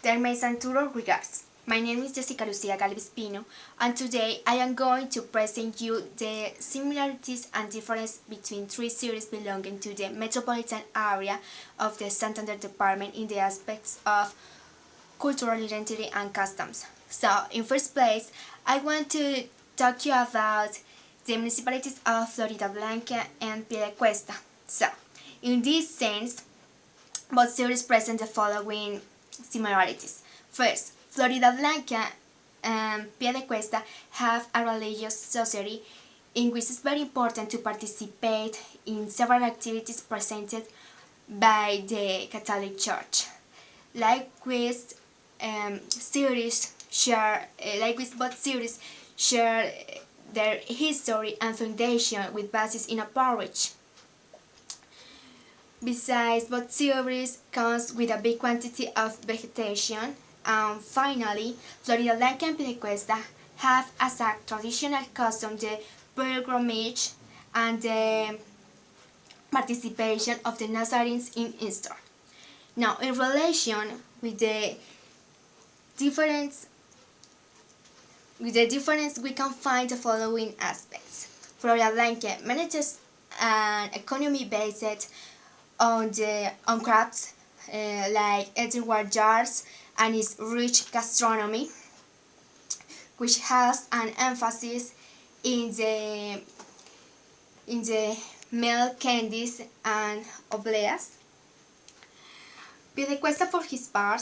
Termesanturo regards. My name is Jessica Lucia Galvis Pino, and today I am going to present you the similarities and differences between three cities belonging to the metropolitan area of the Santander department in the aspects of cultural identity and customs. So, in first place, I want to talk to you about the municipalities of Floridablanca and Piedecuesta. So, in this sense, both cities present the following similarities. First, Floridablanca and Piedecuesta have a religious society in which it's very important to participate in several activities presented by the Catholic Church. Likewise, both cities share their history and foundation with basis in a parish. Besides, both cities comes with a big quantity of vegetation. And finally, Floridablanca and Piedecuesta have as a traditional custom the pilgrimage and the participation of the Nazarenes in Easter. Now, in relation with the difference, we can find the following aspects. Floridablanca manages an economy based on crafts like earthenware jars and its rich gastronomy, which has an emphasis in the milk candies and obleas. Piedecuesta, for his part,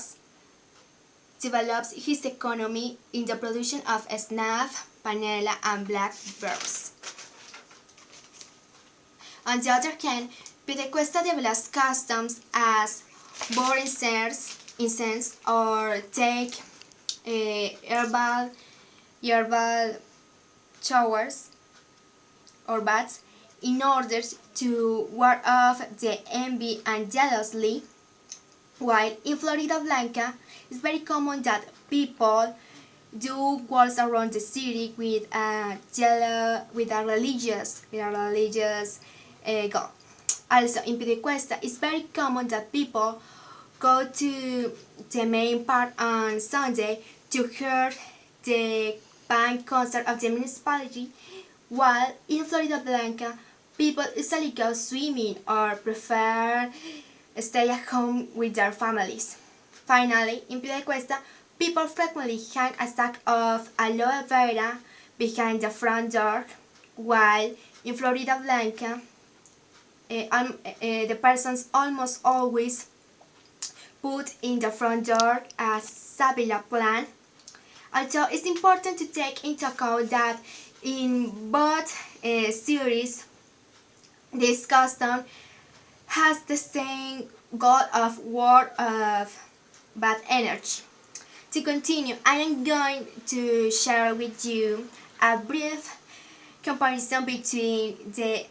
develops his economy in the production of snuff, panela, and blackberries. On the other hand, Piedecuesta develops customs as burn incense or take herbal showers or baths in order to ward off the envy and jealousy, while in Floridablanca it's very common that people do walks around the city with a religious goal. Also, in Piedecuesta, it's very common that people go to the main park on Sunday to hear the band concert of the municipality, while in Floridablanca, people usually go swimming or prefer stay at home with their families. Finally, in Piedecuesta, people frequently hang a stack of aloe vera behind the front door, while in Floridablanca, the persons almost always put in the front door a savila plant. Also, it's important to take into account that in both series, this custom has the same goal of ward of bad energy. To continue, I am going to share with you a brief comparison between the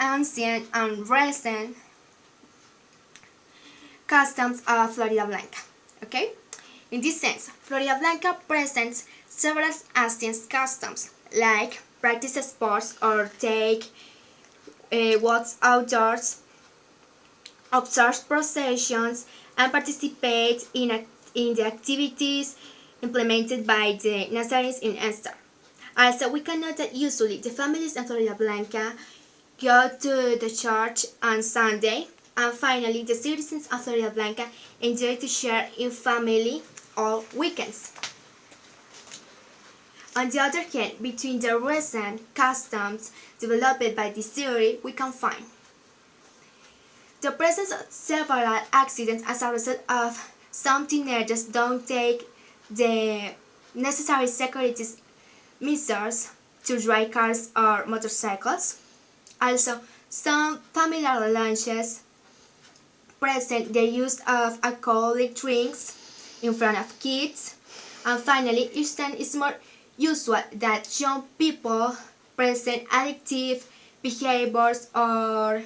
ancient and recent customs of Floridablanca. Okay? In this sense, Floridablanca presents several ancient customs like practice sports or take walks outdoors, observe processions, and participate in the activities implemented by the Nazarenes in Easter. Also, we can note that usually the families in Floridablanca go to the church on Sunday, and finally the citizens of Floridablanca enjoy to share in family all weekends. On the other hand, between the recent customs developed by this theory, we can find the presence of several accidents as a result of some teenagers don't take the necessary security measures to drive cars or motorcycles. Also, some familiar lunches present the use of alcoholic drinks in front of kids. And finally, each time it's more usual that young people present addictive behaviors or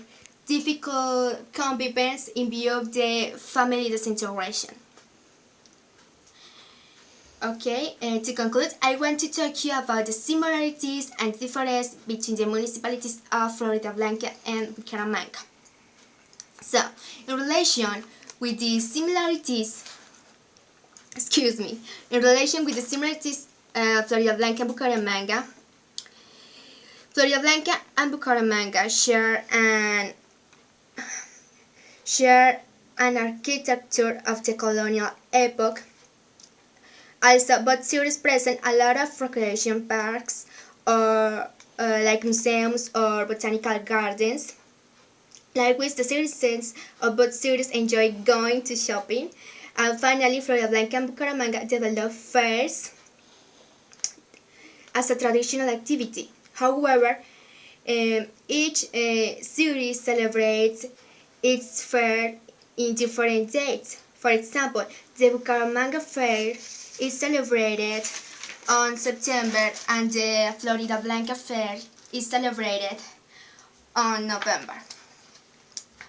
difficult convivence in view of the family disintegration. Okay, to conclude, I want to talk to you about the similarities and differences between the municipalities of Floridablanca and Bucaramanga. So, in relation with the similarities, excuse me, in relation with the similarities Floridablanca and Bucaramanga. Floridablanca and Bucaramanga share an architecture of the colonial epoch. Also, both cities present a lot of recreation parks or like museums or botanical gardens. Likewise, the citizens of both cities enjoy going to shopping. And finally, Floridablanca and Bucaramanga develop fairs as a traditional activity. However, each city celebrates its fair in different dates. For example, the Bucaramanga Fair is celebrated on September and the Floridablanca Fair is celebrated on November.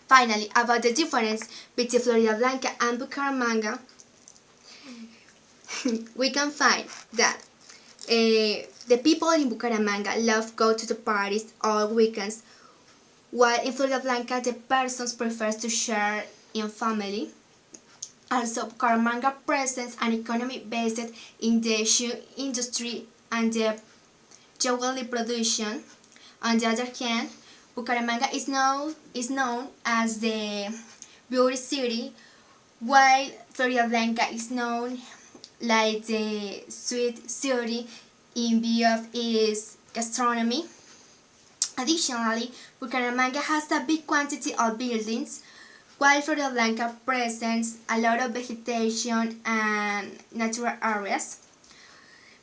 Finally, about the difference between Floridablanca and Bucaramanga, we can find that the people in Bucaramanga love go to the parties all weekends, while in Floridablanca the persons prefer to share in family. Also, Bucaramanga presents an economy based in the shoe industry and the jewelry production. On the other hand, Bucaramanga is known as the beauty city, while Floridablanca is known like the sweet city in view of its gastronomy. Additionally, Bucaramanga has a big quantity of buildings, while Floridablanca presents a lot of vegetation and natural areas.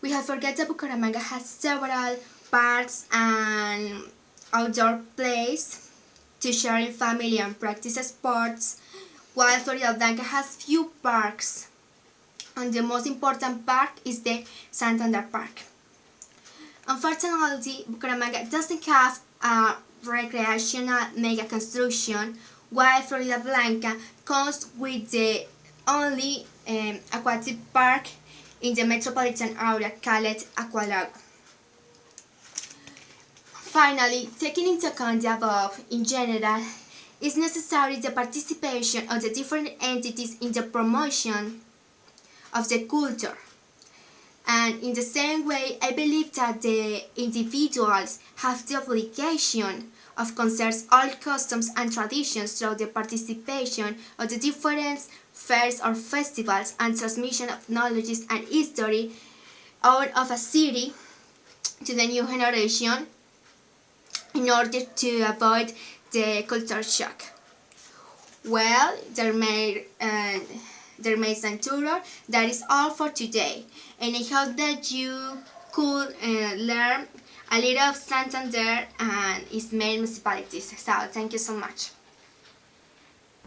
We have forgot that Bucaramanga has several parks and outdoor plays to share in family and practice sports, while Floridablanca has few parks, and the most important park is the Santander Park. Unfortunately, Bucaramanga doesn't have a recreational mega construction, while Floridablanca comes with the only aquatic park in the metropolitan area called Aqualago. Finally, taking into account the above, in general, is necessary the participation of the different entities in the promotion of the culture. And in the same way, I believe that the individuals have the obligation of conserve all customs and traditions through the participation of the different fairs or festivals and transmission of knowledge and history out of a city to the new generation in order to avoid the culture shock. Well, dear Santuro, that is all for today, and I hope that you could learn a little of Santander and its main municipalities. So, thank you so much.